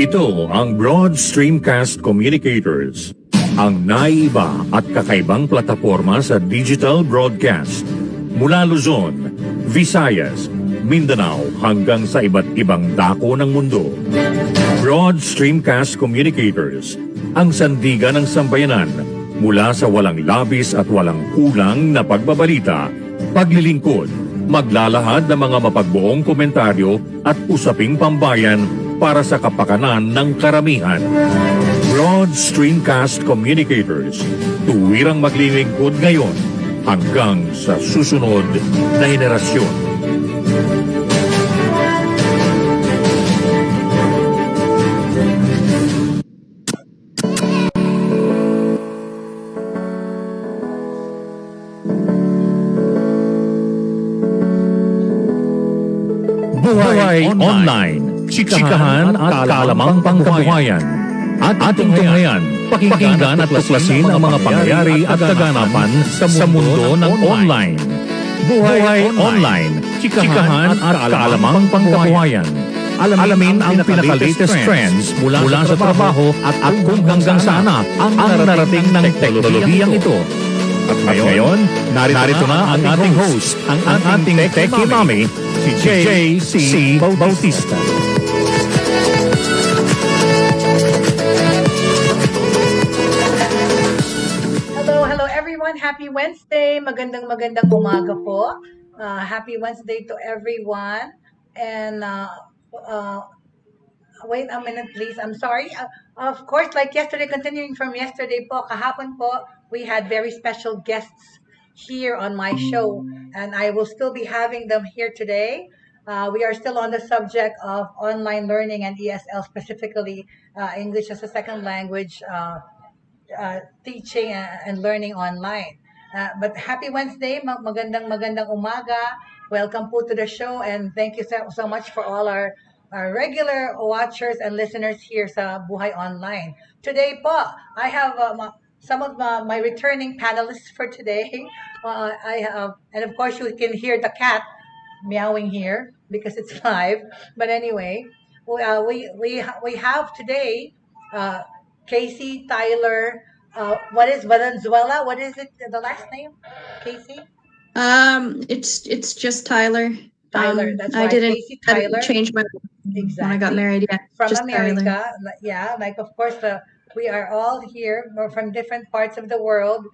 Ito ang Broad Stream Cast Communicators, ang naiiba at kakaibang plataporma sa digital broadcast. Mula Luzon, Visayas, Mindanao hanggang sa iba't ibang dako ng mundo. Broad Stream Cast Communicators, ang sandigan ng sambayanan mula sa walang labis at walang kulang na pagbabalita, paglilingkod, maglalahad ng mga mapagbuong komentaryo at usaping pambayan para sa kapakanan ng karamihan. Broad Stream Cast Communicators, tuwirang maglilingkod ngayon hanggang sa susunod na henerasyon. Buhay Online, Chikahan at kaalamang pangkabuhayan. Ating tunghayan, pakinggan at tuklasin ang mga pangyayari at kaganapan sa mundo ng online. Buhay Online, Chikahan at kaalamang pangkabuhayan. Alamin ang pinaka-latest trends mula sa trabaho at kung hanggang saan ang narating ng teknolohiyang ito. At ngayon, narito na ang ating host, ang ating Techiemommy Jaye C. Bautista. Hello everyone. Happy Wednesday. Magandang umaga po. Happy Wednesday to everyone. And wait a minute please. I'm sorry. Of course, like yesterday, continuing from yesterday po, kahapon po, we had very special guests here on my show, and I will still be having them here today. We are still on the subject of online learning and ESL, specifically English as a second language, teaching and learning online. But happy Wednesday, magandang umaga. Welcome po to the show, and thank you so much for all our regular watchers and listeners here sa Buhay Online. Today po, I have some of my returning panelists for today. I have, and of course you can hear the cat meowing here because it's live. But anyway, we have today Casey, Tyler, what is Valenzuela? What is it? The last name, Casey? It's just Tyler. Tyler, that's I right. didn't Casey, Tyler. change my Exactly. when I got married. Yeah, From just America, Tyler. yeah. Like of course, we are all here. We're from different parts of the world.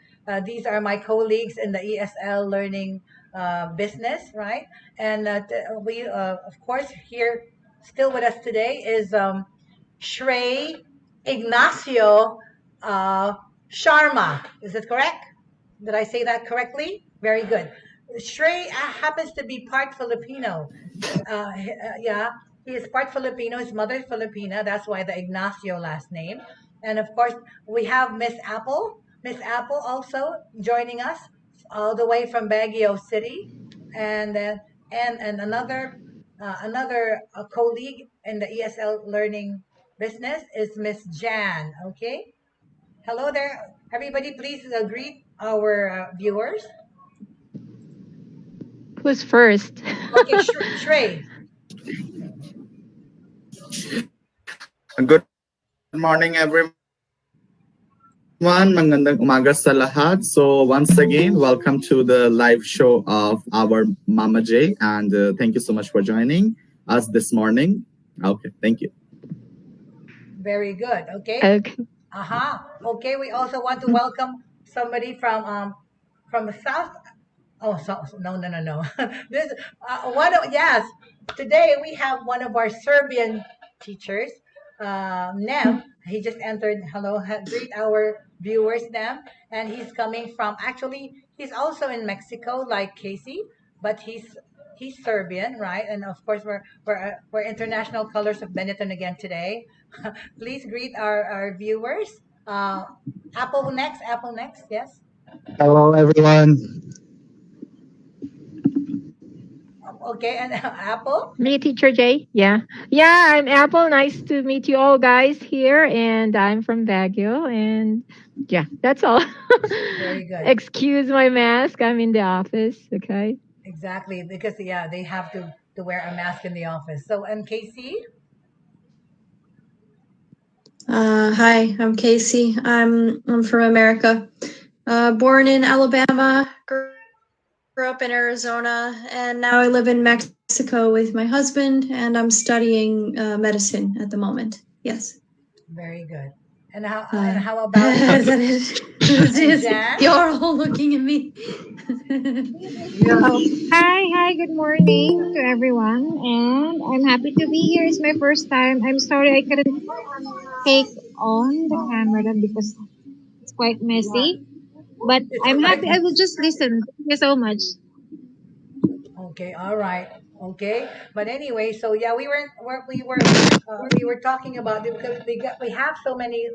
These are my colleagues in the ESL learning business, right? And we, of course, here still with us today is Shrey Ignacio Sharma. Is it correct? Did I say that correctly? Very good. Shrey happens to be part Filipino. Yeah, he is part Filipino. His mother is Filipina. That's why the Ignacio last name. And of course, we have Miss Apple. Miss Apple also joining us all the way from Baguio City, and another colleague in the ESL learning business is Miss Jan. Okay, hello there, everybody. Please greet our viewers. Who's first? Okay, Shrey. Good morning, everyone. Magandang umaga sa lahat. So once again, welcome to the live show of our Mama Jaye, and thank you so much for joining us this morning. Okay, thank you. Very good. Okay. Okay. Okay. We also want to welcome somebody from the south. Oh, so, no. This yes. Today we have one of our Serbian teachers, Nem. He just entered. Hello, greet our viewers, Nem. And he's coming from. Actually, he's also in Mexico, like Casey, but he's Serbian, right? And of course, we're international colors of Benetton again today. Please greet our viewers. Apple next. Yes. Hello, everyone. Okay, and Apple? Me, Teacher Jay. Yeah. Yeah, I'm Apple. Nice to meet you all guys here. And I'm from Baguio. And yeah, that's all. Very good. Excuse my mask. I'm in the office. Okay. Exactly, because yeah, they have to wear a mask in the office. So, and Casey? Hi, I'm Casey. I'm from America. Born in Alabama, grew up in Arizona, and now I live in Mexico with my husband, and I'm studying medicine at the moment. Yes. Very good. And how about Is that it? Jan? You're all looking at me. Oh, hi, good morning to everyone. And I'm happy to be here. It's my first time. I'm sorry I couldn't take on the camera because it's quite messy. But It's I'm quite happy. I will just listen. Thank you so much. Okay, all right. Okay, but anyway, so yeah, we were talking about it because we have so many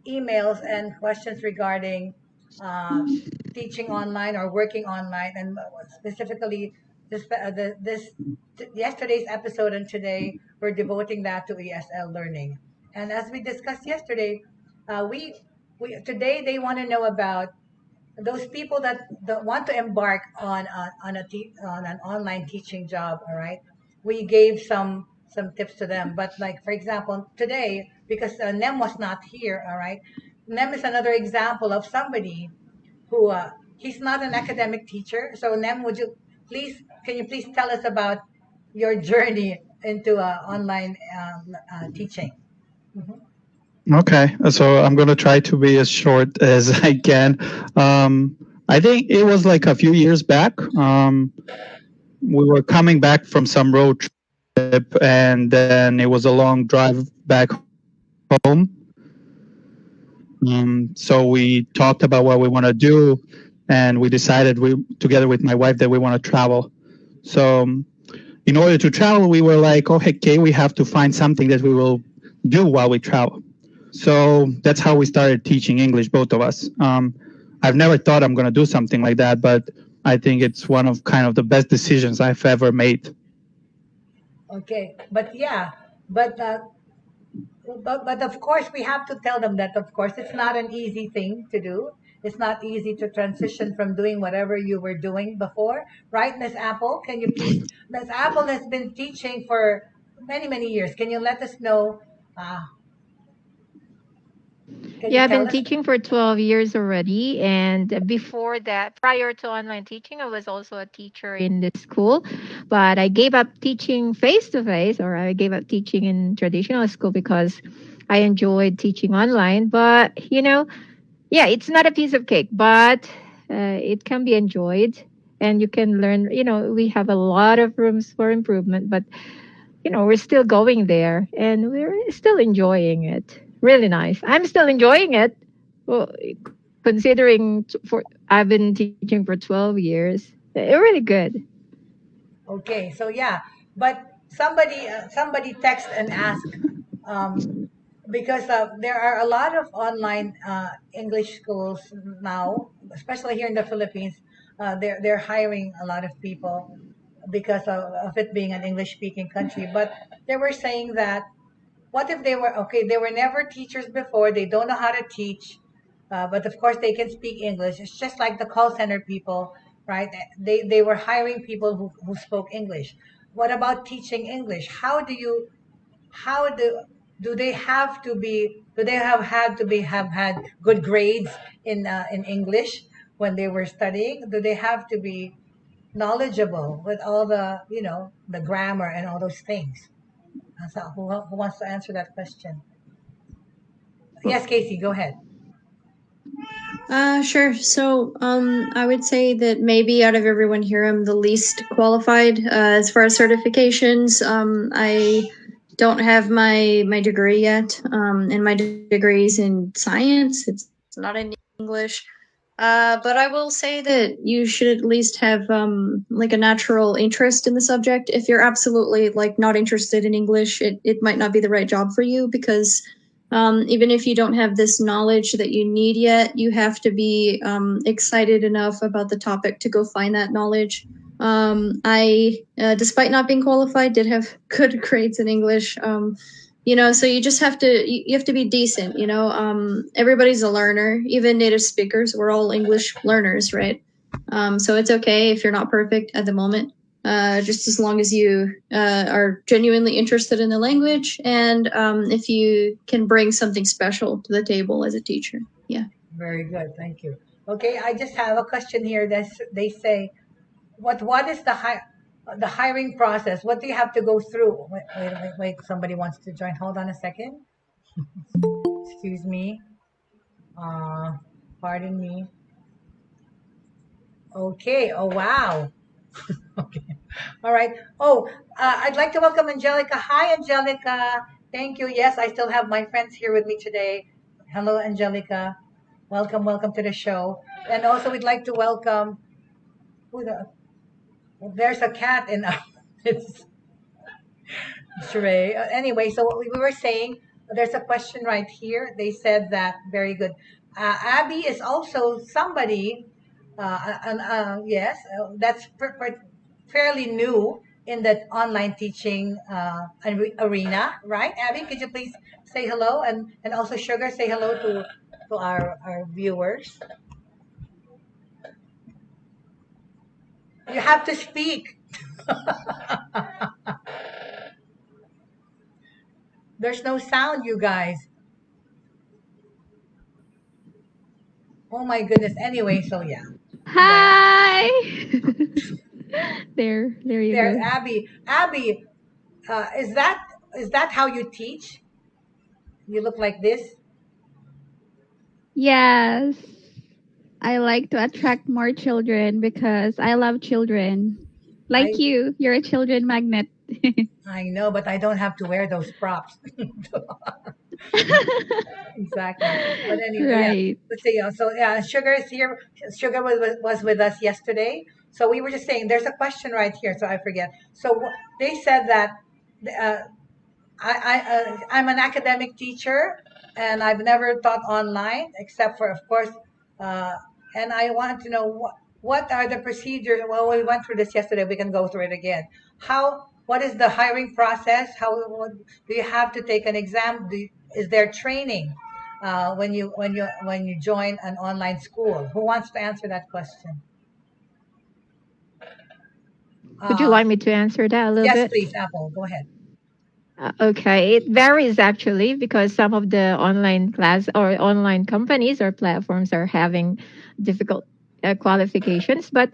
emails and questions regarding uh, teaching online or working online, and specifically yesterday's episode and today we're devoting that to ESL learning. And as we discussed yesterday, we today they want to know about those people that want to embark on an online teaching job. All right, we gave some tips to them, but like for example today, because Nem was not here, all right, Nem is another example of somebody who he's not an academic teacher. So Nem, can you please tell us about your journey into online teaching? Mhm. Okay, so I'm gonna try to be as short as I can. I think it was like a few years back. We were coming back from some road trip, and then it was a long drive back home. So we talked about what we want to do, and we decided together with my wife, that we want to travel. So in order to travel, we were like, oh, okay, we have to find something that we will do while we travel. So that's how we started teaching English, both of us. I've never thought I'm going to do something like that, but I think it's one of kind of the best decisions I've ever made. Okay, but yeah, but but of course we have to tell them that of course it's not an easy thing to do. It's not easy to transition from doing whatever you were doing before, right, Miss Apple? Can you please, Miss Apple has been teaching for many years. Can you let us know? Uh, can you Yeah, I've tell been us? teaching for 12 years already. And before that, prior to online teaching, I was also a teacher in the school. But I gave up teaching face to face, or I gave up teaching in traditional school because I enjoyed teaching online. But, yeah, it's not a piece of cake, but it can be enjoyed. And you can learn, we have a lot of rooms for improvement, but, we're still going there and we're still enjoying it. Really nice. I'm still enjoying it. Well, considering I've been teaching for 12 years, really good. Okay, so yeah, but somebody text and ask, um, because there are a lot of online English schools now, especially here in the Philippines. They're hiring a lot of people because of it being an English speaking country. But they were saying that what if they were okay? They were never teachers before. They don't know how to teach, but of course they can speak English. It's just like the call center people, right? They were hiring people who spoke English. What about teaching English? How do they have to be? Do they have had to be have had good grades in English when they were studying? Do they have to be knowledgeable with all the grammar and all those things? So who wants to answer that question? Yes, Casey, go ahead. Sure. So, I would say that maybe out of everyone here, I'm the least qualified as far as certifications. I don't have my degree yet, and my degree is in science. It's not in English. But I will say that you should at least have like a natural interest in the subject. If you're absolutely like not interested in English, it might not be the right job for you because even if you don't have this knowledge that you need yet, you have to be excited enough about the topic to go find that knowledge. I, despite not being qualified, did have good grades in English. So you just have to you have to be decent. Everybody's a learner, even native speakers. We're all English learners, right? So it's okay if you're not perfect at the moment. Just as long as you are genuinely interested in the language, and if you can bring something special to the table as a teacher. Yeah. Very good. Thank you. Okay, I just have a question here. They say, what is the hiring process? What do you have to go through? Wait. Somebody wants to join. Hold on a second. Excuse me. Pardon me. Okay. Oh, wow. Okay. All right. Oh, I'd like to welcome Angelica. Hi, Angelica. Thank you. Yes, I still have my friends here with me today. Hello, Angelica. Welcome to the show. And also, we'd like to welcome. There's a cat in our. It's Sheree. Anyway, so what we were saying, there's a question right here. They said that very good. Abby is also somebody. Yes, that's fairly new in the online teaching arena, right? Abby, could you please say hello, and also Sugar, say hello to our viewers. You have to speak. There's no sound, you guys. Oh my goodness. Anyway, so yeah. Hi. there you There's go. Abby. Abby, is that how you teach? You look like this. Yes. I like to attract more children because I love children. Like you're a children magnet. I know, but I don't have to wear those props. Exactly. But anyway, Right. let's see. So yeah, Sugar is here. Sugar was with us yesterday. So we were just saying, there's a question right here. So I forget. So they said that uh, I'm an academic teacher, and I've never taught online except for, of course, and I want to know what are the procedures. Well, we went through this yesterday. We can go through it again. What is the hiring process? Do you have to take an exam? Is there training when you join an online school? Who wants to answer that question? Would you like me to answer that a little Yes, bit? please, Apple. Go ahead. Okay, it varies actually because some of the online class or online companies or platforms are having difficult qualifications, but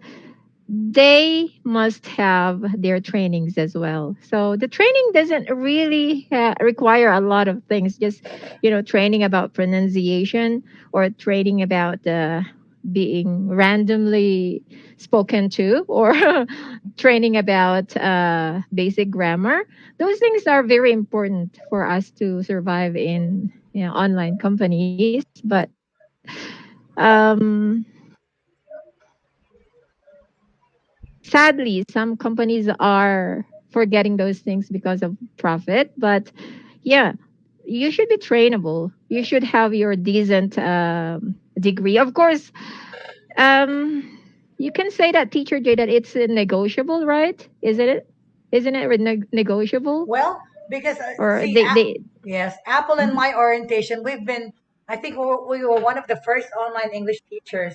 they must have their trainings as well. So the training doesn't really require a lot of things, just training about pronunciation or training about being randomly spoken to or training about basic grammar. Those things are very important for us to survive in online companies. But um, sadly, some companies are forgetting those things because of profit. But yeah, you should be trainable. You should have your decent degree. Of course, you can say that, Teacher Jay, that it's negotiable, right? Isn't it? Isn't it negotiable? Well, because Or see, yes, Apple and my orientation, I think we were one of the first online English teachers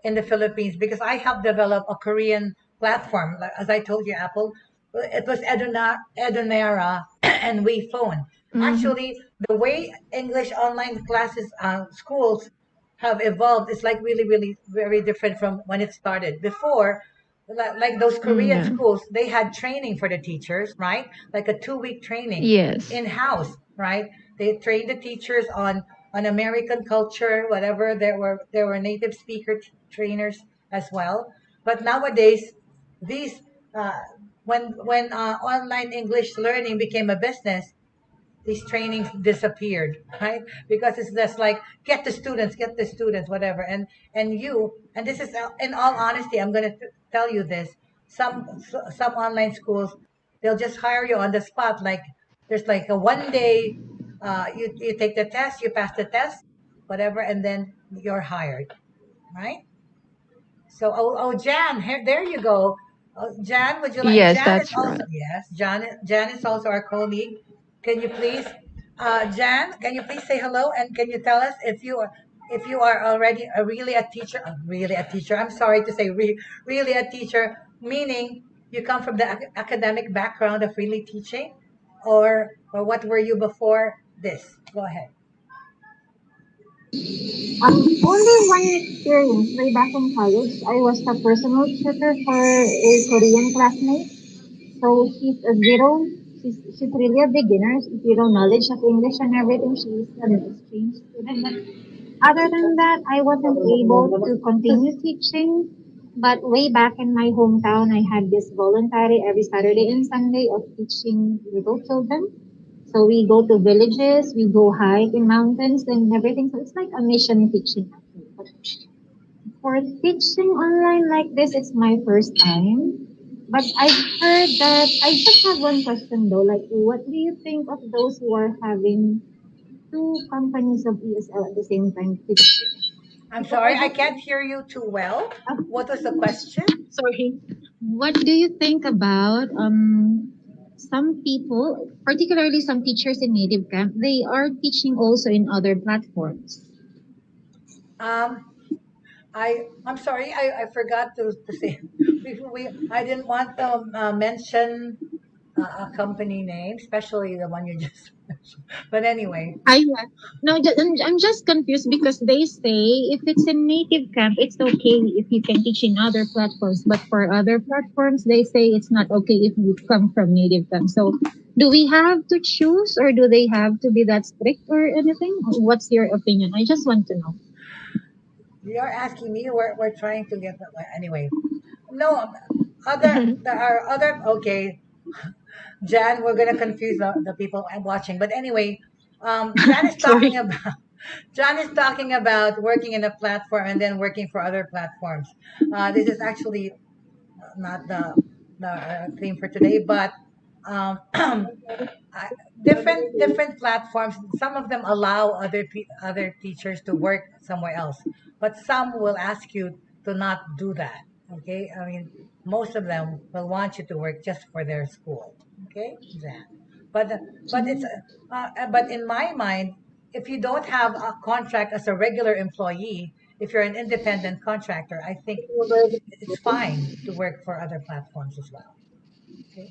in the Philippines because I helped develop a Korean platform. As I told you, Apple, it was Edunera and We Phone. Actually, the way English online classes, schools have evolved is like really, really very different from when it started. Before, like those Korean Yeah. schools, they had training for the teachers, right? Like a 2-week training Yes. in house, right? They trained the teachers on American culture, whatever. There were native speaker trainers as well. But nowadays, these when online English learning became a business, these trainings disappeared, right? Because it's just like get the students, whatever. And this is in all honesty, I'm going to tell you this. Some online schools, they'll just hire you on the spot. Like there's like a 1 day, you take the test, you pass the test, whatever, and then you're hired, right? So, Jan, here, there you go. Jan, would you like? Yes, Jan is that's also right. yes. Jan is also our colleague. Can you please, Jan? Can you please say hello and can you tell us if you are already really a teacher? Really a teacher. I'm sorry to say, really a teacher, meaning you come from the academic background of really teaching, or what were you before this? Go ahead. Only one experience way back in college. I was the personal tutor for a Korean classmate. So she's a zero. She's really a beginner. Zero knowledge of English and everything. She's an exchange student. But other than that, I wasn't able to continue teaching. But way back in my hometown, I had this voluntary every Saturday and Sunday of teaching little children. So we go to villages, we go hike in mountains and everything. So it's like a mission teaching. But for teaching online like this, it's my first time. But I've heard that I just have one question though. Like, what do you think of those who are having two companies of ESL at the same time teaching? I'm sorry, I can't hear you too well. What was the question? Sorry. What do you think about some people, particularly some teachers in native camp, they are teaching also in other platforms? Um, I'm sorry, I forgot to say we I didn't want to mention a company name, especially the one you just mentioned. But anyway, I no, I'm just confused because they say if it's in native camp, it's okay if you can teach in other platforms, but for other platforms, they say it's not okay if you come from native camp. So, do we have to choose, or do they have to be that strict or anything? What's your opinion? I just want to know. you're asking me. We're trying to get anyway. No, other there are other. Okay, Jan, we're gonna confuse the people watching. But anyway, Jan is talking Sorry. about John is talking about working in a platform and then working for other platforms. This is actually not the theme for today, but um, different platforms. Some of them allow other teachers to work somewhere else, but some will ask you to not do that. Okay, I mean most of them will want you to work just for their school. Okay, that. But but in my mind, if you don't have a contract as a regular employee, if you're an independent contractor, I think it's fine to work for other platforms as well. Okay.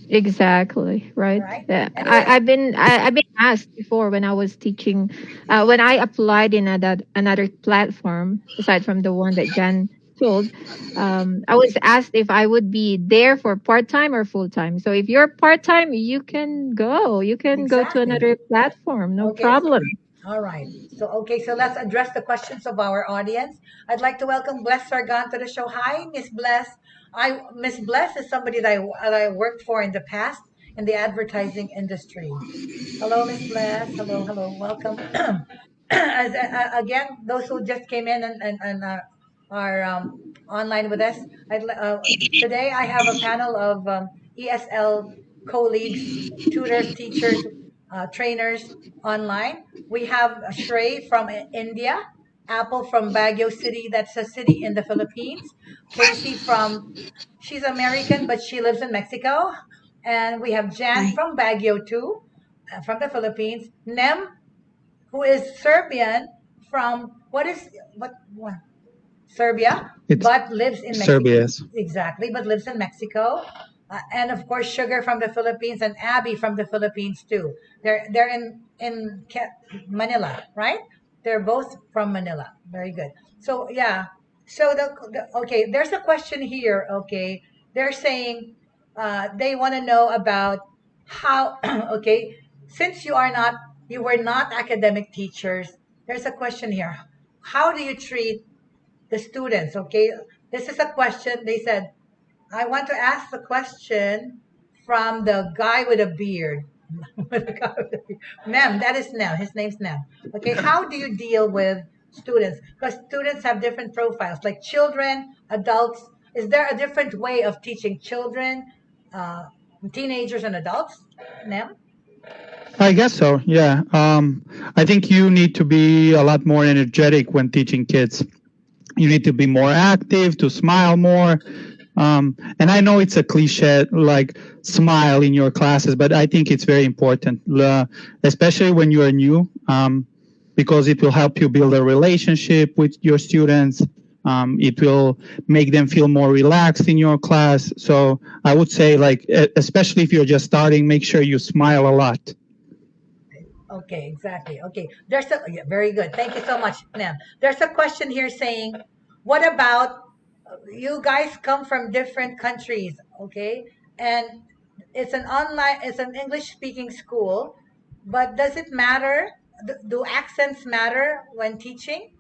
Exactly, right. Right. Yeah. Anyway, I've been asked before when I was teaching, when I applied in another platform aside from the one that Jan told. I was asked if I would be there for part time or full time. So if you're part time, you can go. You can go to exactly. another platform, no Okay. problem. All right. So okay, so let's address the questions of our audience. I'd like to welcome Bless Sargon to the show. Hi, Miss Bless. Miss Bless is somebody that I worked for in the past in the advertising industry. Hello, Miss Bless. Hello, hello. Welcome. Again, those who just came in and are online with us, today I have a panel of ESL colleagues, tutors, teachers, trainers online. We have Shrey from India, Apple from Baguio City, that's a city in the Philippines, Casey from, she's American, but she lives in Mexico. And we have Jan Hi. from Baguio too, from the Philippines. Nem, who is Serbian from what Serbia, It's but lives in Mexico. Serbia. Yes. Exactly, but lives in Mexico. And of course, Sugar from the Philippines and Abby from the Philippines too. They're Manila, right? They're both from Manila. Very good. So yeah. So okay, there's a question here. Okay, they're saying they want to know about how. Okay, since you were not academic teachers. There's a question here. How do you treat the students? Okay, this is a question. They said, I want to ask the question from the guy with a beard. Nem, that is Nem. His name's Nem. Okay, how do you deal with students? Because students have different profiles, like children, adults. Is there a different way of teaching children, uh, teenagers, and adults? Nem? I guess so. Yeah. I think you need to be a lot more energetic when teaching kids. You need to be more active, to smile more, And I know it's a cliche, like smile in your classes, but I think it's very important, especially when you are new, because it will help you build a relationship with your students. It will make them feel more relaxed in your class. So I would say, like, especially if you're just starting, make sure you smile a lot. Okay, exactly. Okay, very good. Thank you so much, ma'am. There's a question here saying, what about you guys come from different countries, okay? And it's an English speaking school, but does it matter? Do accents matter when teaching?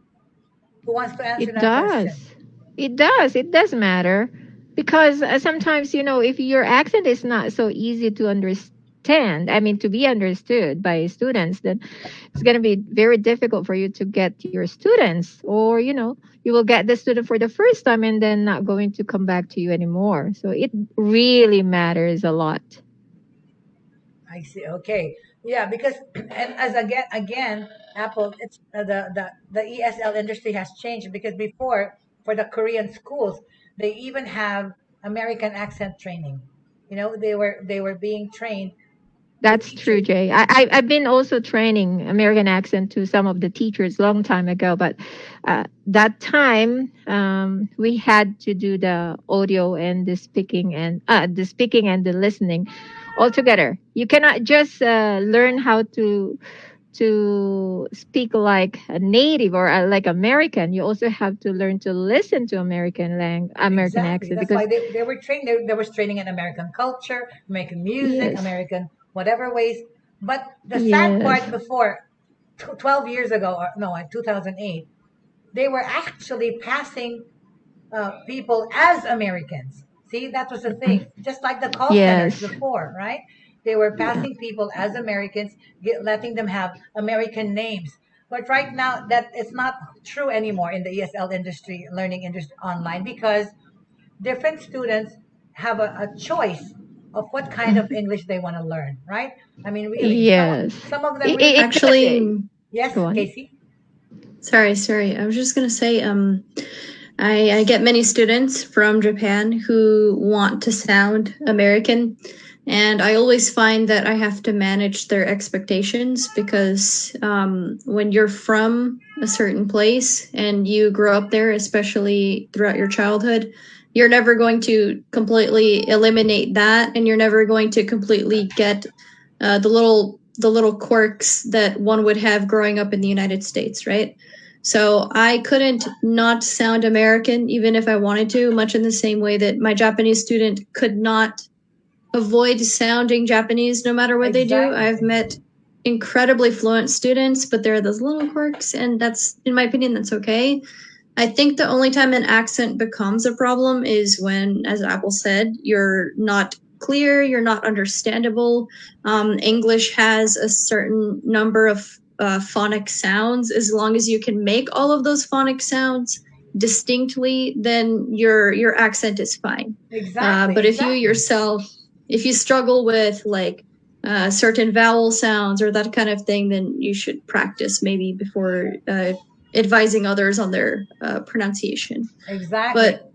Who wants to answer It that question? does. It does. It does matter because sometimes, if your accent is not so easy to understand, I mean, to be understood by students, then it's going to be very difficult for you to get your students, or, you will get the student for the first time and then not going to come back to you anymore. So it really matters a lot. I see. Okay. Yeah, because and as again, Apple, it's the ESL industry has changed because before for the Korean schools, they even have American accent training. They were being trained to That's teach true, you. Jay. I've been also training American accent to some of the teachers long time ago, but that time we had to do the audio and the speaking and the listening all together. You cannot just learn how to speak like a native or like American. You also have to learn to listen to American Exactly. accent That's why because they were trained. There was training in American culture, American music, yes, American whatever ways. But the sad yes, part before 12 years ago, or no, in 2008, they were actually passing people as Americans. See, that was the thing. Just like the call centers yes. before, right? They were Yeah. passing people as Americans, letting them have American names. But right now, that it's not true anymore in the ESL industry, learning industry online, because different students have a choice of what kind of Mhm. English they want to learn, right? I mean, really, Yes. some of them really. Actually, Yes, Go on. Casey. sorry. I was just gonna say, I get many students from Japan who want to sound American, and I always find that I have to manage their expectations because when you're from a certain place and you grow up there, especially throughout your childhood, you're never going to completely eliminate that, and you're never going to completely get the little quirks that one would have growing up in the United States, right? So I couldn't not sound American even if I wanted to, much in the same way that my Japanese student could not avoid sounding Japanese no matter what they do. Exactly. I've met incredibly fluent students, but there are those little quirks, and that's, in my opinion, that's okay. I think the only time an accent becomes a problem is when, as Apple said, you're not clear, you're not understandable. English has a certain number of phonic sounds. As long as you can make all of those phonic sounds distinctly, then your accent is fine. Exactly. But if you exactly. yourself, if you struggle with like certain vowel sounds or that kind of thing, then you should practice maybe before advising others on their pronunciation. Exactly. But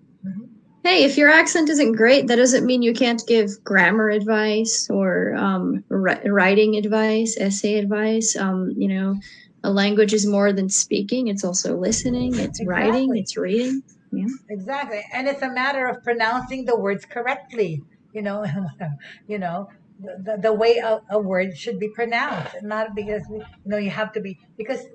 hey, if your accent isn't great, that doesn't mean you can't give grammar advice or writing advice, essay advice. A language is more than speaking. It's also listening, it's writing, it's reading. Yeah. Exactly. And it's a matter of pronouncing the words correctly. You know, you know, the way a word should be pronounced, not because you have to be because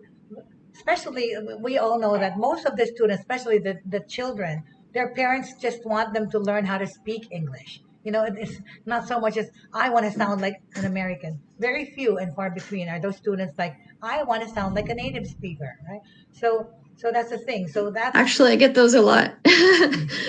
especially we all know that most of the students, especially the children, their parents just want them to learn how to speak English. It's not so much as I want to sound like an American. Very few and far between are those students like I want to sound like a native speaker, right? So that's the thing. So that's Actually, I get those a lot.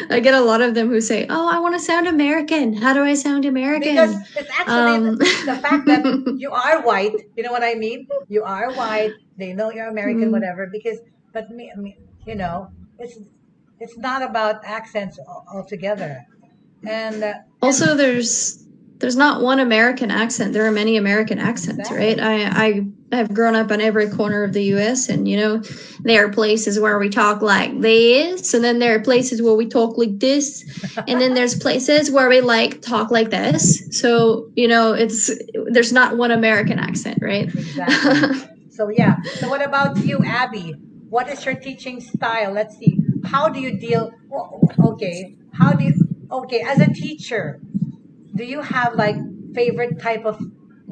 I get a lot of them who say, "Oh, I want to sound American. How do I sound American?" because it's actually the fact that you are white. You know what I mean? You are white. They know you're American, whatever. But me, it's not about accents altogether. And also, there's not one American accent. There are many American accents, Exactly. right? I've grown up on every corner of the U.S. and there are places where we talk like this, and then there are places where we talk like this, and then there's places where we talk like this. So there's not one American accent, right? Exactly. So yeah. So what about you, Abby? What is your teaching style? Let's see. How do you deal? Okay. How do you? Okay, as a teacher, do you have favorite type of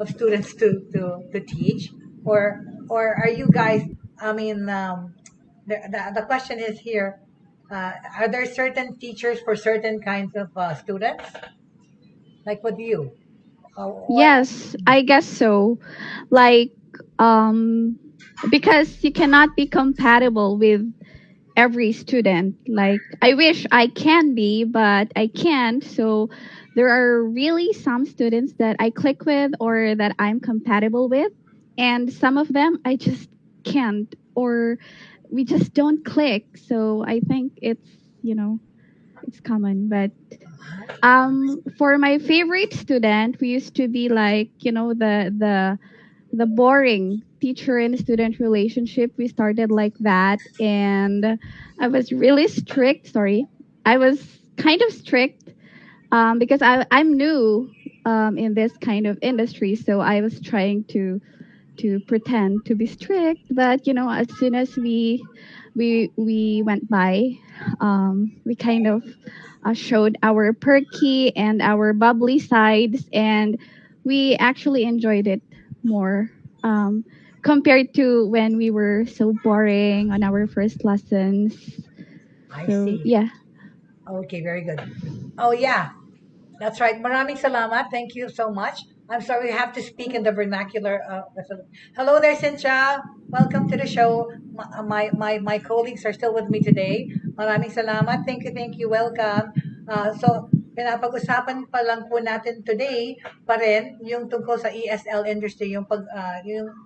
students to teach, or are you guys? I mean, the question is here. Are there certain teachers for certain kinds of students? Like with you? What? Yes, I guess so. Like, because you cannot be compatible with every student. Like, I wish I can be, but I can't. So there are really some students that I click with or that I'm compatible with, and some of them I just can't, or we just don't click. So I think it's common. But for my favorite student, we used to be like, the boring teacher and student relationship. We started like that, and I was really strict. Sorry, I was kind of strict because I'm new in this kind of industry, so I was trying to pretend to be strict. But as soon as we went by, we kind of showed our perky and our bubbly sides, and we actually enjoyed it more compared to when we were so boring on our first lessons. I So see. yeah. Okay, very good. Oh yeah, that's right. Maraming salamat. Thank you so much. I'm sorry, we have to speak in the vernacular. Hello there, Cynthia. Welcome to the show. My colleagues are still with me today. Maraming salamat. Thank you. Welcome. So, pinapag-usapan pa lang po natin today pa rin yung tungkol sa ESL industry, yung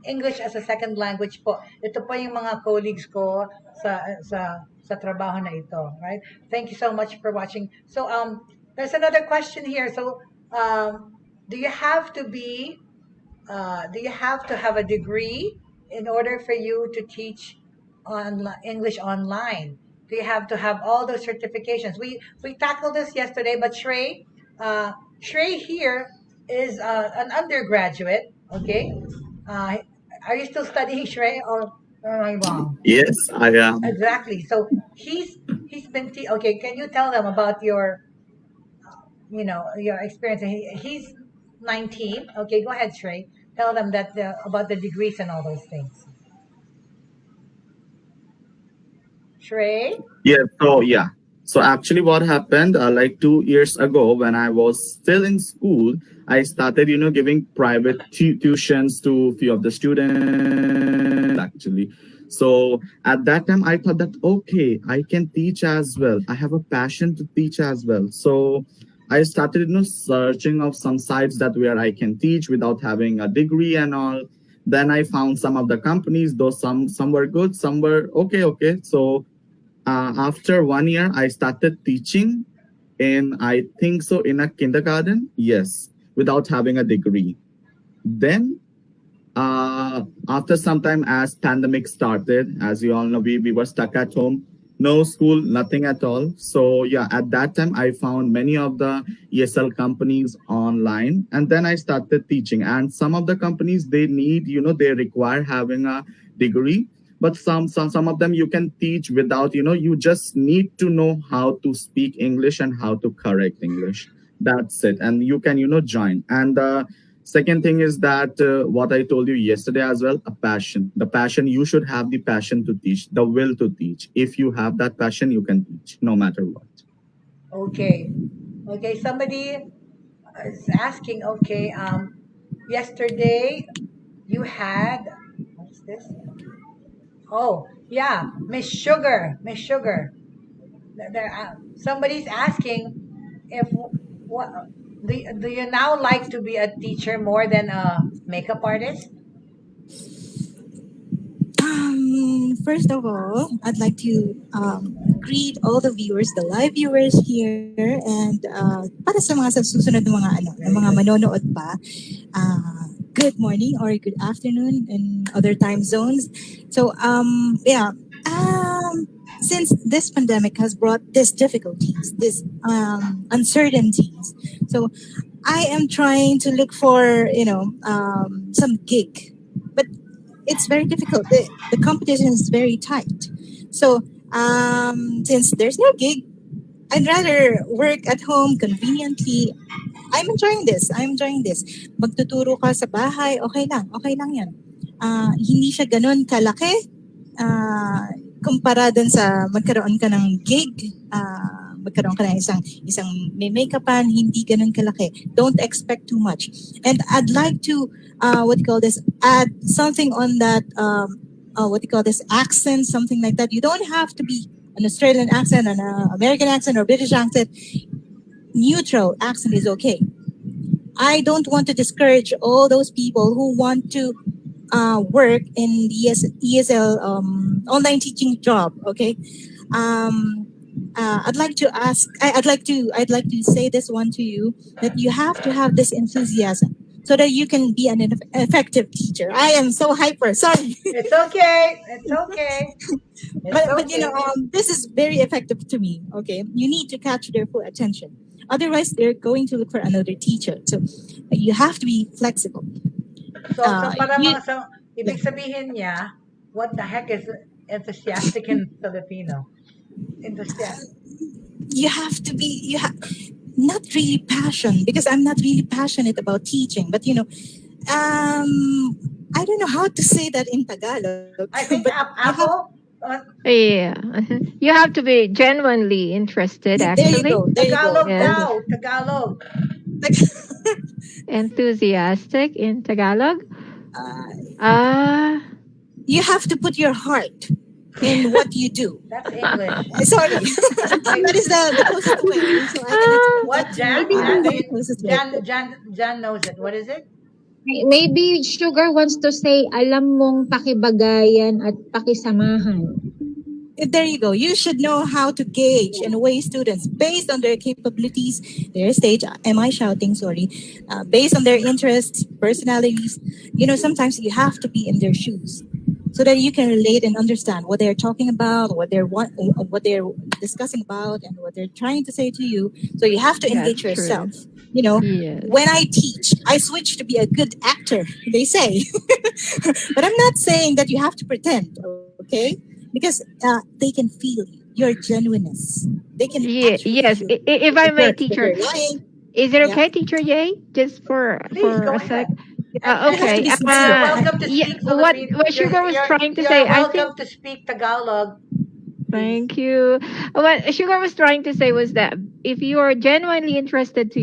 English as a second language po. Ito po yung mga colleagues ko sa trabaho na ito, right? Thank you so much for watching. So, there's another question here. So, do you have to have a degree in order for you to teach English online? Do you have to have all those certifications? We tackled this yesterday, but Shrey here is an undergraduate. Okay, uh, are you still studying, Shrey, or am I wrong? Yes, I am. Exactly. So he's been okay. Can you tell them about your your experience? He's 19. Okay, go ahead, Shrey. Tell them that about the degrees and all those things. Shrey? Yeah. So actually, what happened like 2 years ago when I was still in school, I started, giving private tuitions to few of the students actually. So at that time, I thought that okay, I can teach as well. I have a passion to teach as well. So I started, searching of some sites that where I can teach without having a degree and all. Then I found some of the companies, though some were good, some were okay. So after 1 year, I started teaching in, I think so, in a kindergarten. Yes, without having a degree. Then, after some time, as pandemic started, as you all know, we were stuck at home, no school, nothing at all. So yeah, at that time, I found many of the ESL companies online, and then I started teaching. And some of the companies they need, they require having a degree. But some of them you can teach without, you just need to know how to speak English and how to correct English. That's it. And you can, join. And second thing is that what I told you yesterday as well, a passion. The passion, you should have the passion to teach, the will to teach. If you have that passion, you can teach no matter what. Okay. Somebody is asking. Okay. Yesterday you had what's this? Oh yeah, Miss Sugar. Somebody's asking if what do you now like to be a teacher more than a makeup artist? First of all, I'd like to greet all the viewers, the live viewers here, and para sa mga sa susunod ng mga ng mga manonood pa, good morning or good afternoon in other time zones. So, since this pandemic has brought these difficulties, these uncertainties, so I am trying to look for, some gig, but it's very difficult. The competition is very tight. So, since there's no gig, I'd rather work at home conveniently. I'm enjoying this. Magtuturo ka sa bahay, okay lang yan. Hindi siya ganun kalaki. Kumpara dun sa magkaroon ka ng gig, magkaroon ka ng isang may make-upan, hindi ganun kalaki. Don't expect too much. And I'd like to, add something on that, accent, something like that. You don't have to be an Australian accent, an American accent, or British accent. Neutral accent is okay. I don't want to discourage all those people who want to work in the ESL online teaching job. Okay, I'd like to say this one to you, that you have to have this enthusiasm so that you can be an effective teacher. I am so hyper. Sorry. It's okay. It's okay. But this is very effective to me. Okay, you need to catch their full attention. Otherwise, they're going to look for another teacher. So you have to be flexible. So ibig sabihin niya, what the heck is enthusiastic in Filipino? Enthusiastic. You have to be, not really passion, because I'm not really passionate about teaching. But I don't know how to say that in Tagalog. I think Apple. Yeah, you have to be genuinely interested. Actually, Tagalog now. Tagalog. Enthusiastic in Tagalog. You have to put your heart in what you do. That's English. Sorry, that is the closest way. So I can Jan knows it. What is it? Maybe Sugar wants to say, alam mong pakibagayan at pakisamahan. There you go. You should know how to gauge and weigh students based on their capabilities, their stage. Am I shouting? Sorry. Based on their interests, personalities. Sometimes you have to be in their shoes so that you can relate and understand what they're talking about, what they're discussing about, and what they're trying to say to you. So you have to engage yourself. Yes. When I teach, I switch to be a good actor, they say. But I'm not saying that you have to pretend, okay? Because they can feel your genuineness. They can yes. If I may, teacher, is it okay, Teacher Jaye? Just for a sec. Okay. You're welcome to speak what Sugar was trying to say. You're welcome to speak Tagalog. Thank you. What Sugar was trying to say was that if you are genuinely interested to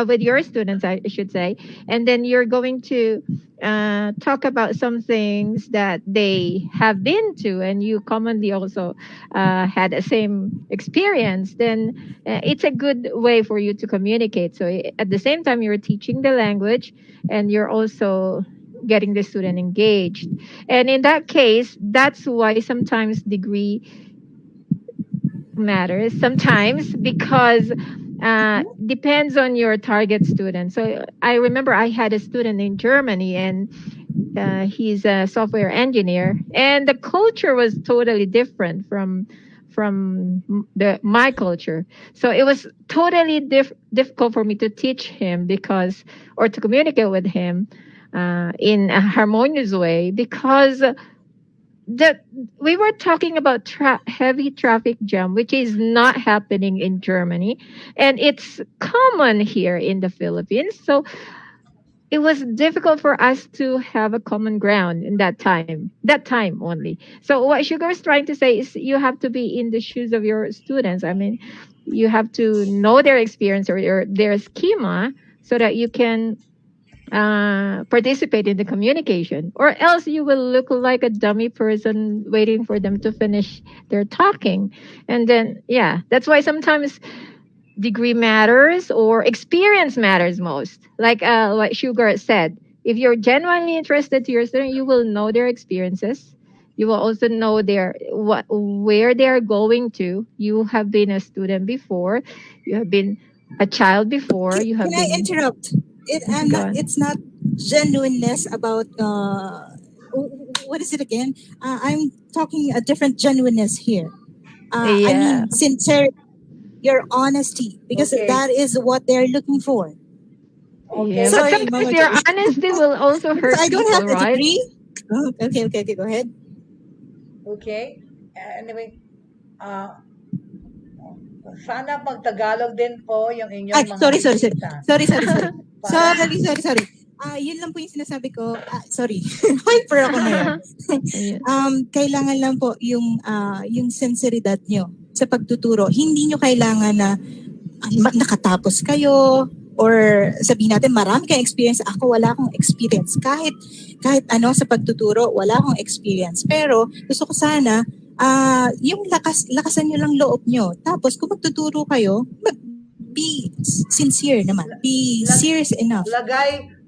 with your students, I should say, and then you're going to talk about some things that they have been to, and you commonly also had the same experience, then it's a good way for you to communicate. So at the same time, you're teaching the language, and you're also getting the student engaged. And in that case, that's why sometimes degree matters sometimes, because depends on your target student. So I remember I had a student in Germany, and he's a software engineer, and the culture was totally different from my culture. So it was totally difficult for me to teach him or to communicate with him in a harmonious way, because we were talking about heavy traffic jam, which is not happening in Germany, and it's common here in the Philippines. So it was difficult for us to have a common ground in that time only. So what Sugar is trying to say is you have to be in the shoes of your students. I mean, you have to know their experience or their schema so that you can participate in the communication, or else you will look like a dummy person waiting for them to finish their talking. And then that's why sometimes degree matters or experience matters most. Like what Sugar said, if you're genuinely interested to your student, you will know their experiences. You will also know where they're going to. You have been a student before, you have been a child before. Can I interrupt? It's not genuineness about what is it again? I'm talking a different genuineness here. I Yeah. mean sincerity, your honesty, because Okay. that is what they're looking for. Okay. Yeah, but Sorry, sometimes Mama your Joyce. honesty will also So hurt I don't have people, the right? degree. Oh, okay. Go ahead. Okay. Anyway, uh, sana pag-Tagalog din po yung Ay, inyong mga sorry. bisita. Para Sorry. Yun lang po yung sinasabi ko. Sorry. Hyper ako na yan. Yeah. Kailangan lang po yung sinseridad nyo sa pagtuturo. Hindi nyo kailangan na nakatapos kayo or sabihin natin marami kayong experience. Ako wala akong experience. Kahit ano sa pagtuturo, wala akong experience. Pero gusto ko sana yung lakasan nyo lang loob nyo. Tapos kung magtuturo kayo, be sincere naman. Be serious enough.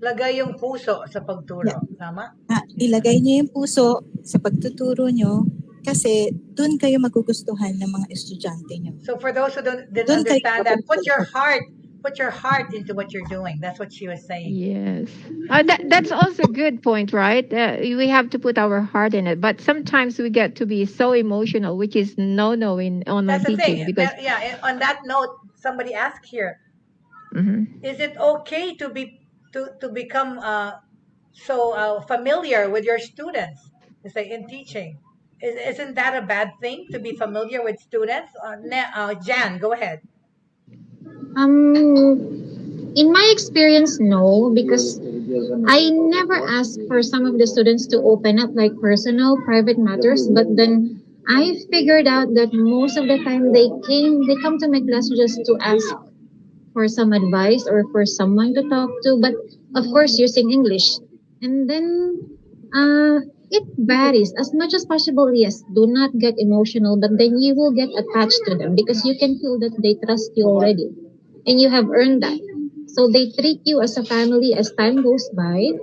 lagay yung puso sa pagturo. Yeah. Tama? Ilagay nyo yung puso sa pagtuturo nyo kasi doon kayo magugustuhan ng mga estudyante nyo. So for those who didn't Doon kayo understand that, put your heart into what you're doing. That's what she was saying. Yes. That's also a good point, right? We have to put our heart in it. But sometimes we get to be so emotional, which is no in online That's the teaching. thing. Because On that note, somebody asked here, is it okay to become so familiar with your students, say in teaching? Isn't that a bad thing to be familiar with students? Jan, go ahead. In my experience, no, because I never asked for some of the students to open up like personal, private matters, but then I figured out that most of the time they come to my class just to ask for some advice or for someone to talk to, but of course using English. And then it varies as much as possible. Yes, do not get emotional, but then you will get attached to them because you can feel that they trust you already and you have earned that. So they treat you as a family as time goes by.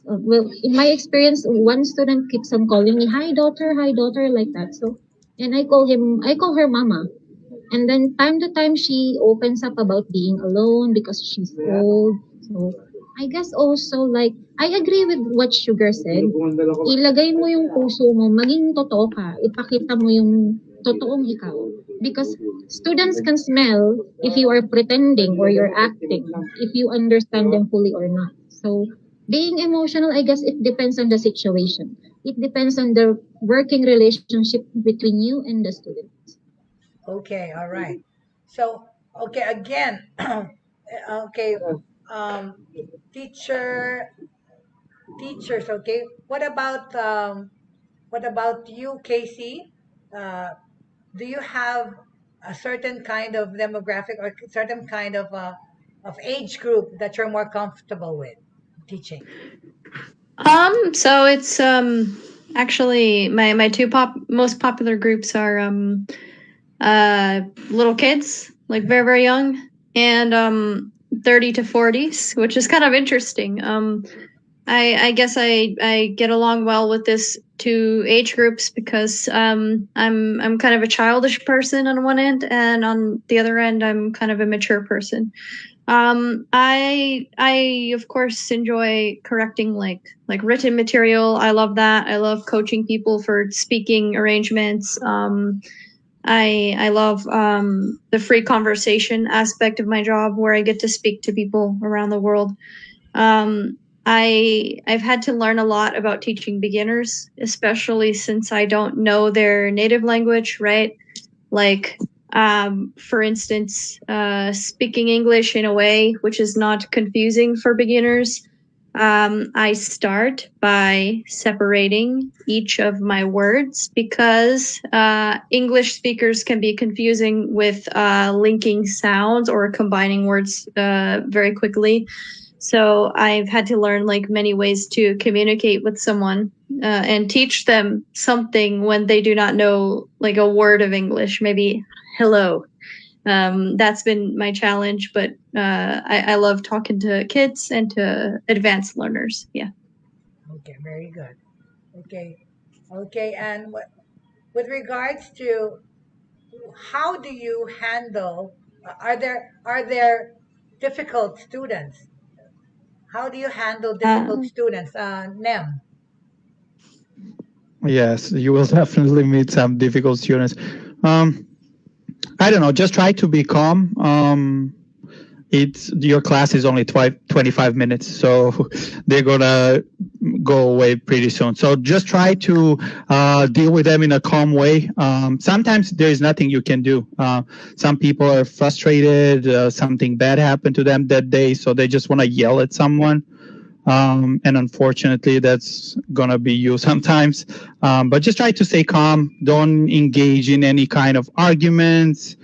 Well, in my experience, one student keeps on calling me, hi daughter, like that. So, and I call her mama. And then time to time, she opens up about being alone because she's old. So, I guess also like, I agree with what Sugar said. Ilagay mo yung puso mo, maging totoo ka. Ipakita mo yung totoong ikaw. Because students can smell if you are pretending or you're acting, if you understand them fully or not. So, being emotional, I guess it depends on the situation. It depends on the working relationship between you and the student. Okay, all right. So, okay, again, okay, teachers, okay. What about you, Casey? Do you have a certain kind of demographic or certain kind of age group that you're more comfortable with teaching? So it's actually my two most popular groups are little kids, like very very young, and 30 to 40s, which is kind of interesting. I guess I get along well with this two age groups because I'm kind of a childish person on one end, and on the other end I'm kind of a mature person. I of course enjoy correcting like written material. I love that. I love coaching people for speaking arrangements. I love the free conversation aspect of my job where I get to speak to people around the world. I've had to learn a lot about teaching beginners, especially since I don't know their native language, right? Like, for instance, speaking English in a way which is not confusing for beginners. I start by separating each of my words because English speakers can be confusing with linking sounds or combining words very quickly. So I've had to learn like many ways to communicate with someone and teach them something when they do not know like a word of English, maybe hello. That's been my challenge, but I love talking to kids and to advanced learners. Yeah. Okay, very good. Okay, and with regards to how do you handle? Are there difficult students? How do you handle difficult students? Nem. Yes, you will definitely meet some difficult students. I don't know. Just try to be calm. Your class is only 25 minutes, so they're gonna go away pretty soon. So just try to deal with them in a calm way. Sometimes there is nothing you can do. Some people are frustrated. Something bad happened to them that day, so they just want to yell at someone. And unfortunately, that's gonna be you sometimes. But just try to stay calm. Don't engage in any kind of arguments.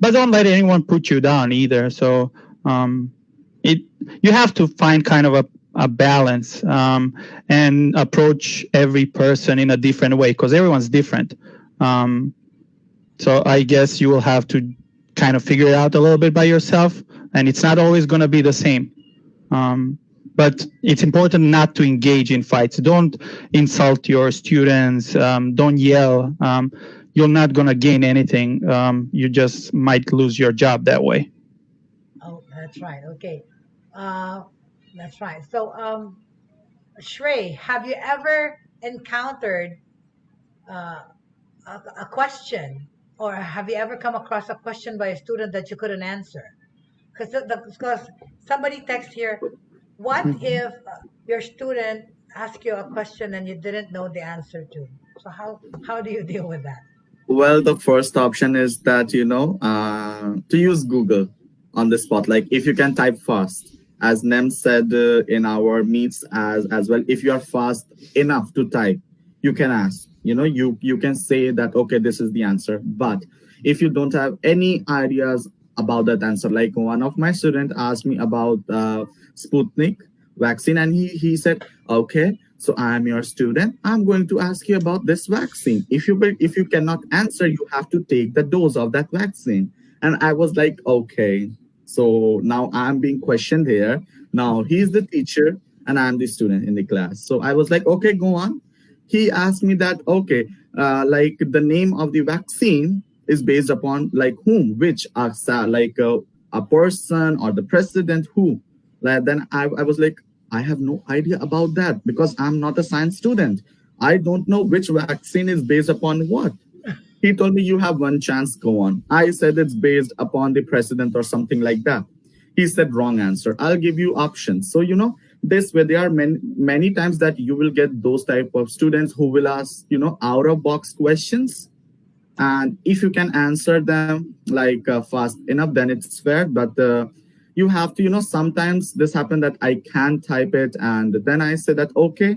But don't let anyone put you down either. So you have to find kind of a balance and approach every person in a different way because everyone's different. So I guess you will have to kind of figure it out a little bit by yourself, and it's not always going to be the same. But it's important not to engage in fights. Don't insult your students. Don't yell. You're not going to gain anything. You just might lose your job that way. Oh, that's right. Okay. That's right. So, Shrey, have you ever encountered a question, or have you ever come across a question by a student that you couldn't answer? Because somebody texts here, what if your student asked you a question and you didn't know the answer to? So how do you deal with that? Well, the first option is that, to use Google on the spot. Like if you can type fast, as Nem said in our meets as well, if you are fast enough to type, you can ask, you can say that, okay, this is the answer. But if you don't have any ideas about that answer, like one of my students asked me about Sputnik vaccine, and he said, okay, so I am your student. I'm going to ask you about this vaccine. If you cannot answer, you have to take the dose of that vaccine. And I was like, okay. So now I'm being questioned here. Now he's the teacher and I'm the student in the class. So I was like, okay, go on. He asked me that, okay, like the name of the vaccine is based upon like whom, which are like a person or the president, who. Then I was like, I have no idea about that because I'm not a science student. I don't know which vaccine is based upon what. He told me you have one chance, go on. I said it's based upon the president or something like that. He said wrong answer. I'll give you options. So, this way there are many times that you will get those type of students who will ask, out of box questions. And if you can answer them like fast enough, then it's fair. But you have to, sometimes this happen that I can't type it. And then I say that, okay,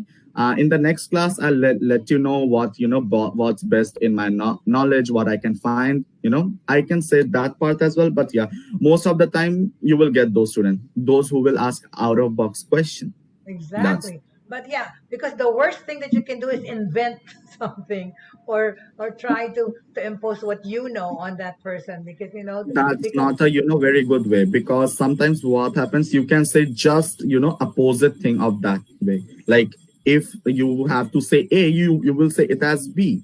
in the next class, I'll let you know what, what's best in my knowledge, what I can find, I can say that part as well. But yeah, most of the time you will get those students, those who will ask out of box question. Exactly. But yeah, because the worst thing that you can do is invent something or try to impose what you know on that person because that's not a very good way, because sometimes what happens, you can say just opposite thing of that way. Like if you have to say A, you will say it as B,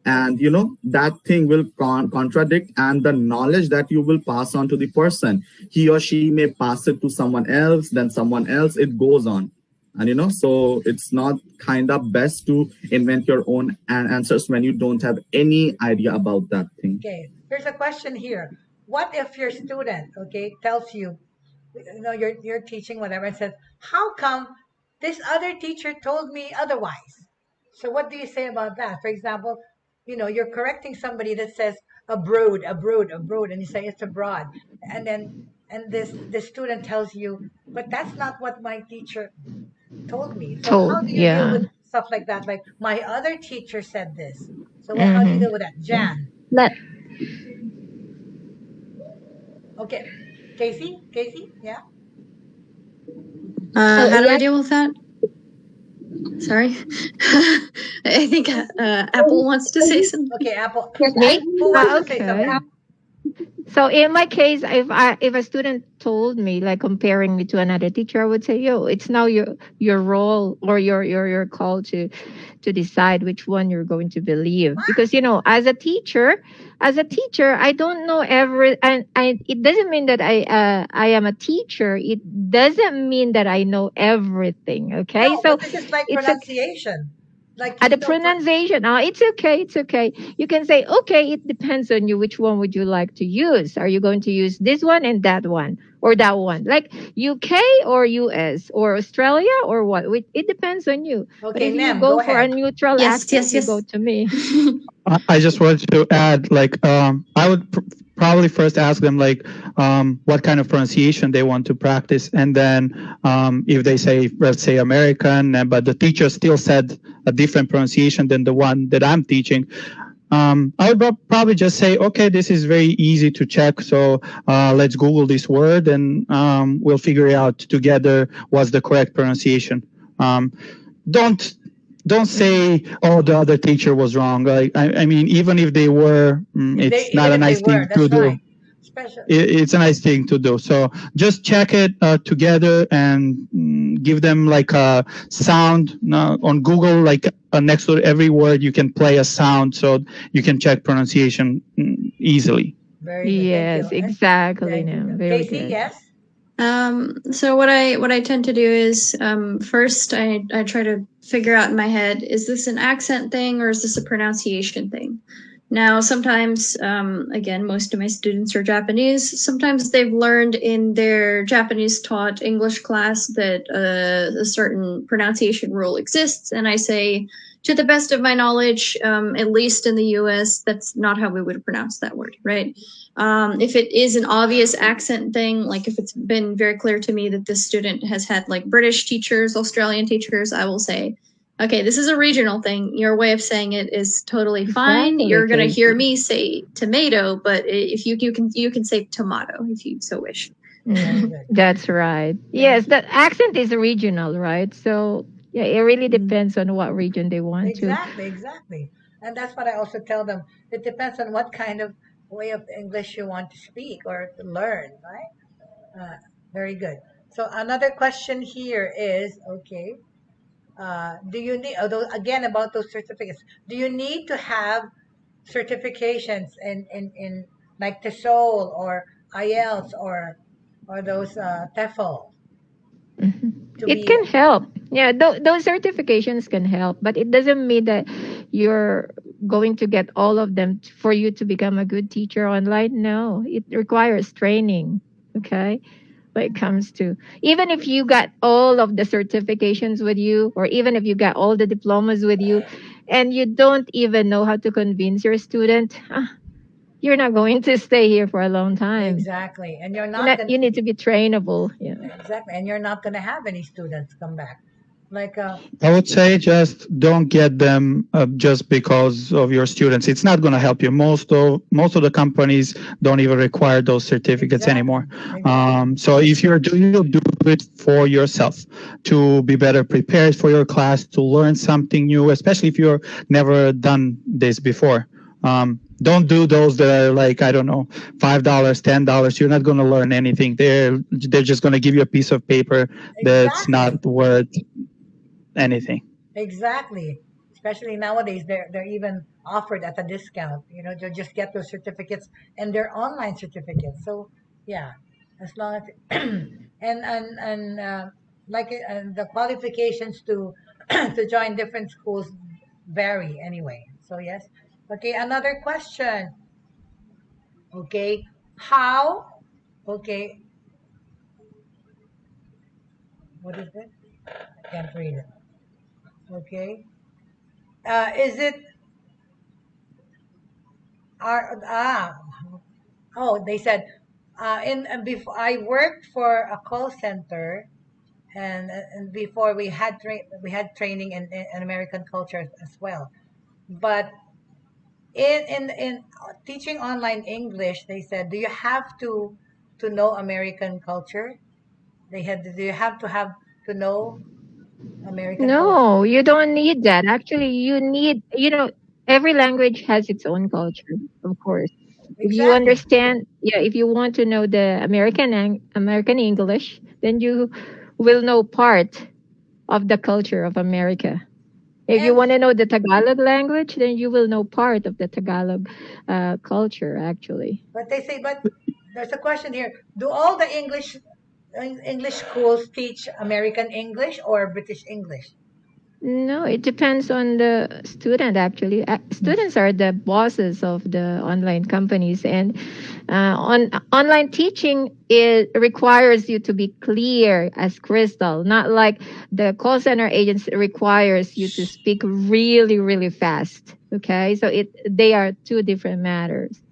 and that thing will contradict, and the knowledge that you will pass on to the person, he or she may pass it to someone else, then someone else, it goes on. And so it's not kind of best to invent your own answers when you don't have any idea about that thing. Okay, here's a question here. What if your student, tells you, you're teaching whatever and says, how come this other teacher told me otherwise? So what do you say about that? For example, you're correcting somebody that says abroad, and you say it's abroad. And this student tells you, but that's not what my teacher told me. So how do you deal with stuff like that? Like my other teacher said this. So how do you deal with that? Jan. Okay. Casey, yeah. How do I deal with that? Sorry. I think Apple wants to say something. Okay, Apple. Me? Who wants to say something? So in my case, if a student told me, like comparing me to another teacher, I would say, yo, it's now your role or your call to decide which one you're going to believe. Because as a teacher, I don't know and it doesn't mean that I am a teacher. It doesn't mean that I know everything. Okay, No, so but this is like it's pronunciation. Like the pronunciation. It's okay. It's okay. You can say, okay, it depends on you. Which one would you like to use? Are you going to use this one and that one or that one? Like UK or US or Australia or what? It depends on you. But Okay, if you ma'am, go go for a ahead. neutral Yes, accent, yes, you yes. go to me. I just wanted to add, like, I would probably first ask them, like, what kind of pronunciation they want to practice. And then if they say, let's say American, but the teacher still said a different pronunciation than the one that I'm teaching, I would probably just say, okay, this is very easy to check. So let's Google this word and we'll figure it out together what's the correct pronunciation. Don't say, oh, the other teacher was wrong. I mean, even if they were, it's not a nice thing to do. Right. Special. It's a nice thing to do. So just check it together and give them like a sound on Google, like next to every word you can play a sound so you can check pronunciation easily. Very good. Yes, Thank you. exactly. Thank you. No, very Casey, good. yes. So what I tend to do is first I try to figure out in my head, is this an accent thing or is this a pronunciation thing? Now sometimes again, most of my students are Japanese. Sometimes they've learned in their Japanese taught English class that a certain pronunciation rule exists, and I say, to the best of my knowledge, at least in the US, that's not how we would pronounce that word, right? If it is an obvious accent thing, like if it's been very clear to me that this student has had like British teachers, Australian teachers, I will say, okay, this is a regional thing. Your way of saying it is totally fine. Exactly, You're gonna Casey. hear me say tomato, but if you can say tomato if you so wish. Very good. That's right. Yes, that accent is regional, right? So yeah, it really depends on what region they want to. Exactly. And that's what I also tell them. It depends on what kind of way of English you want to speak or to learn, right? Very good. So another question here is, okay, do you need, although again about those certificates, do you need to have certifications in like TESOL or IELTS or those TEFL to It be can help. Yeah, those certifications can help, but it doesn't mean that you're going to get all of them for you to become a good teacher online. No, it requires training. Okay. When it comes to, even if you got all of the certifications with you, or even if you got all the diplomas with you, and you don't even know how to convince your student, you're not going to stay here for a long time. exactly, and you're not gonna, You need to be trainable. Yeah. exactly, and you're not going to have any students come back. Like I would say just don't get them just because of your students. It's not going to help you. Most of the companies don't even require those certificates anymore. So if you're doing it, do it for yourself to be better prepared for your class, to learn something new, especially if you're never done this before. Don't do those that are like, I don't know, $5, $10. You're not going to learn anything. They're just going to give you a piece of paper that's not worth anything. Exactly. Especially nowadays, they're even offered at a discount. You know, to just get those certificates, and they're online certificates. So yeah, as long as and like the qualifications to to join different schools vary anyway. So yes. Okay, another question. Okay, how? Okay, what is it? I can't read it. Okay, is it ah? Oh, they said in before I worked for a call center, and before we had training in American culture as well. But in teaching online English, they said, do you have to know American culture? They had, do you have to know American culture? No, you don't need that. Actually, you need, every language has its own culture, of course. If you understand, if you want to know the American English, then you will know part of the culture of America. If you want to know the Tagalog language, then you will know part of the Tagalog culture, actually. But there's a question here. Do all the English schools teach American English or British English? No, it depends on the student, actually. Students are the bosses of the online companies, and online teaching, it requires you to be clear as crystal, not like the call center agents requires you to speak really, really fast. Okay, so they are two different matters.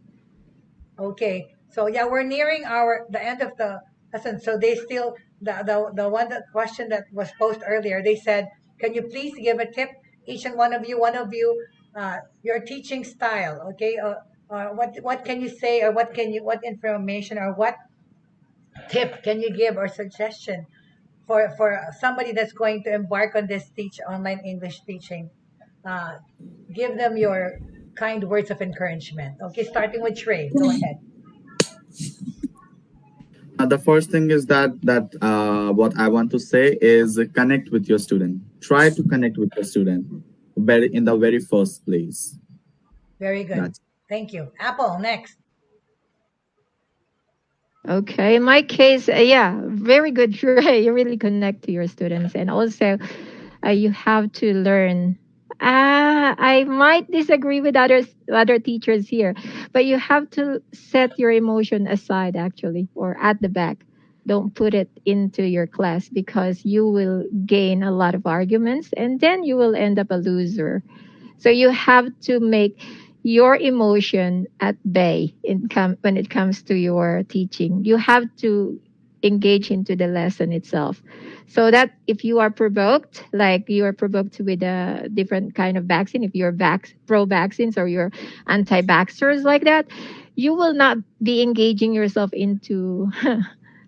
Okay, so we're nearing the end of the lesson. So they still the question that was posed earlier. They said, can you please give a tip, each and one of you, your teaching style? Okay, what can you say, or what information or what tip can you give or suggestion for somebody that's going to embark on this online English teaching? Give them your kind words of encouragement. Okay, starting with Trey. Go ahead. The first thing is that what I want to say is connect with your student. Try to connect with your student in the very first place. Very good. Thank you. Apple, next. Okay, in my case, very good, Trey. You really connect to your students, and also you have to learn. I might disagree with other teachers here, but you have to set your emotion aside, actually, or at the back. Don't put it into your class, because you will gain a lot of arguments and then you will end up a loser. So you have to make your emotion at bay when it comes to your teaching. You have to engage into the lesson itself, so that if you are provoked, like you are provoked with a different kind of vaccine, if you're pro-vaccines or you're anti-vaxxers like that, you will not be engaging yourself into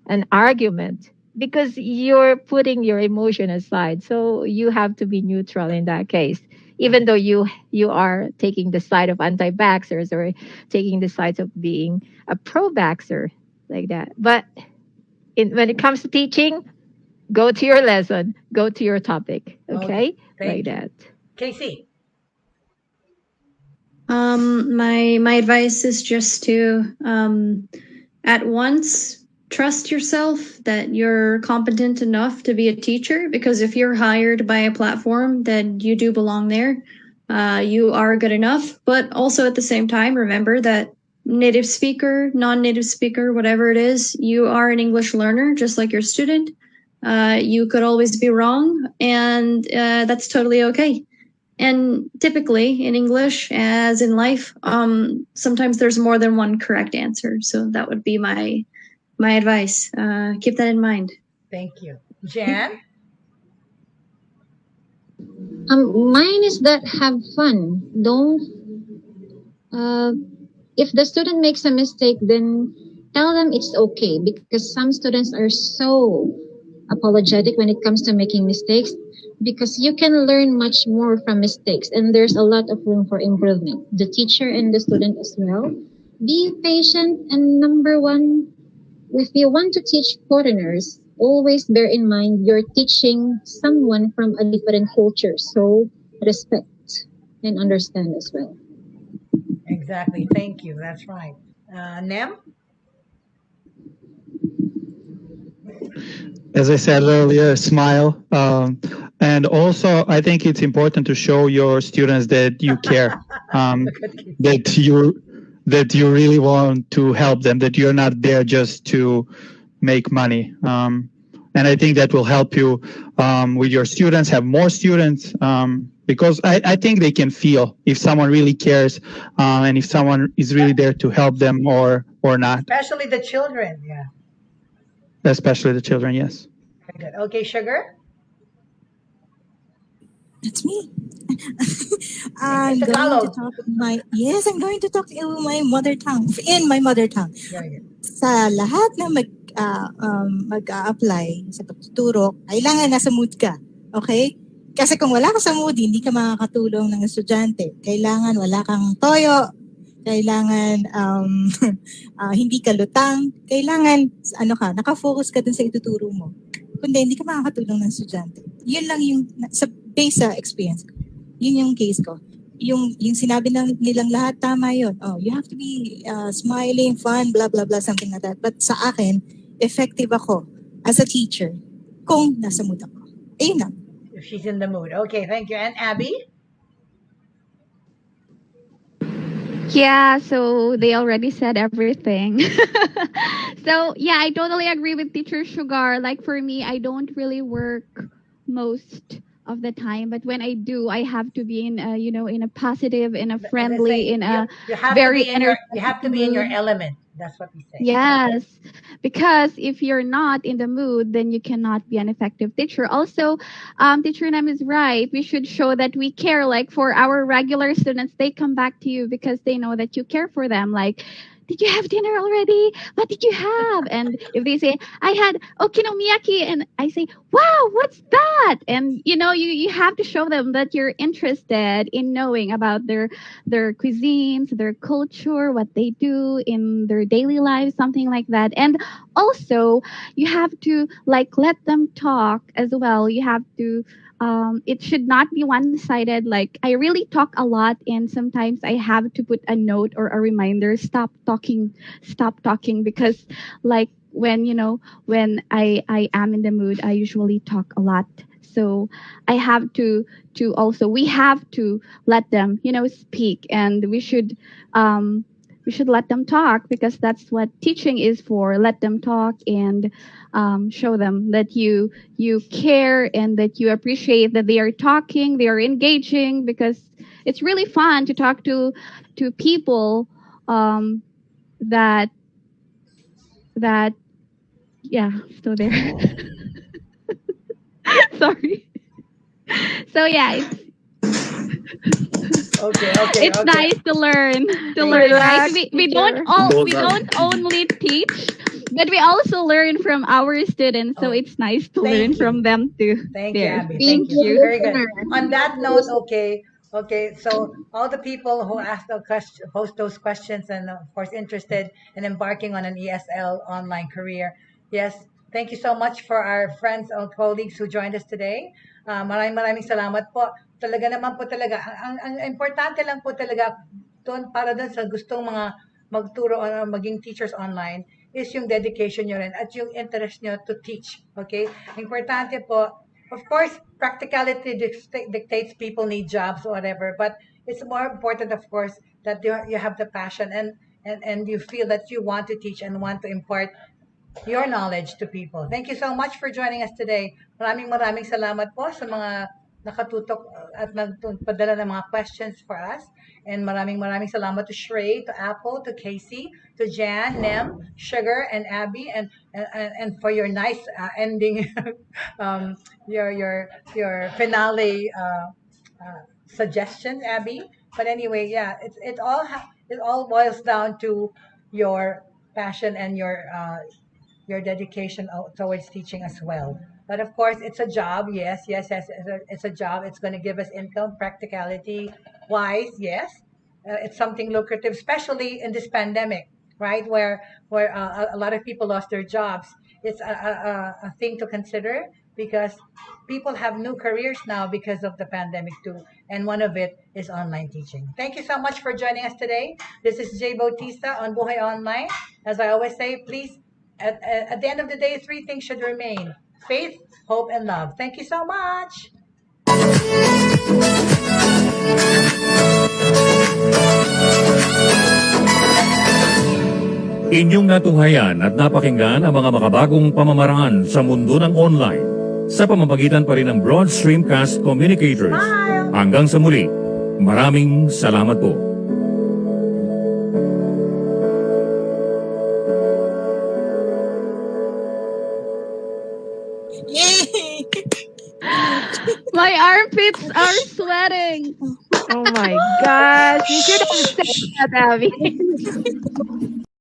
an argument, because you're putting your emotion aside. So you have to be neutral in that case, even though you are taking the side of anti-vaxxers or taking the side of being a pro-vaxxer like that. But when it comes to teaching, go to your lesson, go to your topic, okay? Like that. Casey. My advice is just to at once trust yourself that you're competent enough to be a teacher, because if you're hired by a platform, then you do belong there. You are good enough, but also at the same time, remember that native speaker, non-native speaker, whatever it is, you are an English learner, just like your student. You could always be wrong, and that's totally okay. And typically in English, as in life, sometimes there's more than one correct answer. So that would be my advice. Keep that in mind. Thank you. Jan? Mine is that have fun. Don't if the student makes a mistake, then tell them it's okay, because some students are so apologetic when it comes to making mistakes, because you can learn much more from mistakes, and there's a lot of room for improvement, the teacher and the student as well. Be patient, and number one, if you want to teach foreigners, always bear in mind you're teaching someone from a different culture, so respect and understand as well. Exactly. Thank you. That's right. Nem? As I said earlier, smile. And also, I think it's important to show your students that you care, that you really want to help them, that you're not there just to make money. And I think that will help you with your students, have more students, because I think they can feel if someone really cares and if someone is really there to help them or not. Especially the children, yeah. Especially the children, yes. Very good. Okay, Sugar? That's me. I'm going to talk in my mother tongue. In my mother tongue. Sa lahat na mag-a-apply sa pagtuturo, kailangan nasa mood ka. Okay? Kasi kung wala ka sa mood, hindi ka makakatulong ng estudyante. Kailangan wala kang toyo, kailangan hindi ka lutang, kailangan nakafocus ka dun sa ituturo mo. Kundi hindi ka makakatulong ng estudyante. Yun lang yung based sa experience ko. Yun yung case ko. Yung sinabi nilang lahat, tama yun. Oh, you have to be smiling, fun, blah, blah, blah, something like that. But sa akin, effective ako as a teacher kung nasa mood ako. Ayun lang. If she's in the mood. Okay, thank you. And Abby? Yeah, so they already said everything. So yeah, I totally agree with Teacher Sugar. Like for me, I don't really work most of the time, but when I do, I have to be in in a positive, in a friendly, in a you have very to be in you have to be in your element. That's what we say. Yes, because if you're not in the mood, then you cannot be an effective teacher. Also, Teacher Nam is right. We should show that we care. Like for our regular students, they come back to you because they know that you care for them. Like, did you have dinner already? What did you have? And if they say, I had okonomiyaki, and I say, wow, what's that? And you have to show them that you're interested in knowing about their cuisines, their culture, what they do in their daily lives, something like that. And also, you have to let them talk as well. You have to it should not be one-sided. Like I really talk a lot, and sometimes I have to put a note or a reminder, stop talking, because like when I am in the mood, I usually talk a lot. So I have to also, we have to let them speak, and we should let them talk, because that's what teaching is for. Let them talk and show them that you care and that you appreciate that they are talking, they are engaging, because it's really fun to talk to people that yeah, so there. Sorry. So yeah, it's nice to learn. Right? We don't only teach, but we also learn from our students. So it's nice to learn from them too. Thank you, Abby. Thank you. Very good. On that note, okay. So all the people who asked post those questions, and of course interested in embarking on an ESL online career, yes, thank you so much for our friends and colleagues who joined us today. Maraming salamat po. Talaga naman po talaga. Ang importante lang po talaga para doon sa gustong mga magturo o maging teachers online is yung dedication nyo rin at yung interest nyo to teach. Okay? Importante po. Of course, practicality dictates people need jobs or whatever, but it's more important, of course, that you have the passion and you feel that you want to teach and want to impart your knowledge to people. Thank you so much for joining us today. Maraming salamat po sa mga nakatutok at nagpadala ng mga questions for us. And maraming salamat to Shrey, to Apple, to Casey, to Jan, Nem, Sugar, and Abby, and for your nice ending, your finale suggestion, Abby. But anyway, yeah, it all boils down to your passion and your dedication towards teaching as well. But of course, it's a job. Yes, it's a job. It's going to give us income, practicality wise. Yes, it's something lucrative, especially in this pandemic, right? Where a lot of people lost their jobs. It's a thing to consider, because people have new careers now because of the pandemic too, and one of it is online teaching. Thank you so much for joining us today. This is Jay Bautista on Buhay Online. As I always say, please, at the end of the day, three things should remain: faith, hope, and love. Thank you so much. Inyong natunghayan at napakinggan ang mga makabagong pamamaraan sa mundo ng online sa pamamagitan pa rin ng Broad Stream Cast Communicators. Hanggang sa muli, maraming salamat po. Yay! My armpits are sweating. Oh my gosh. You should have said that, Abby.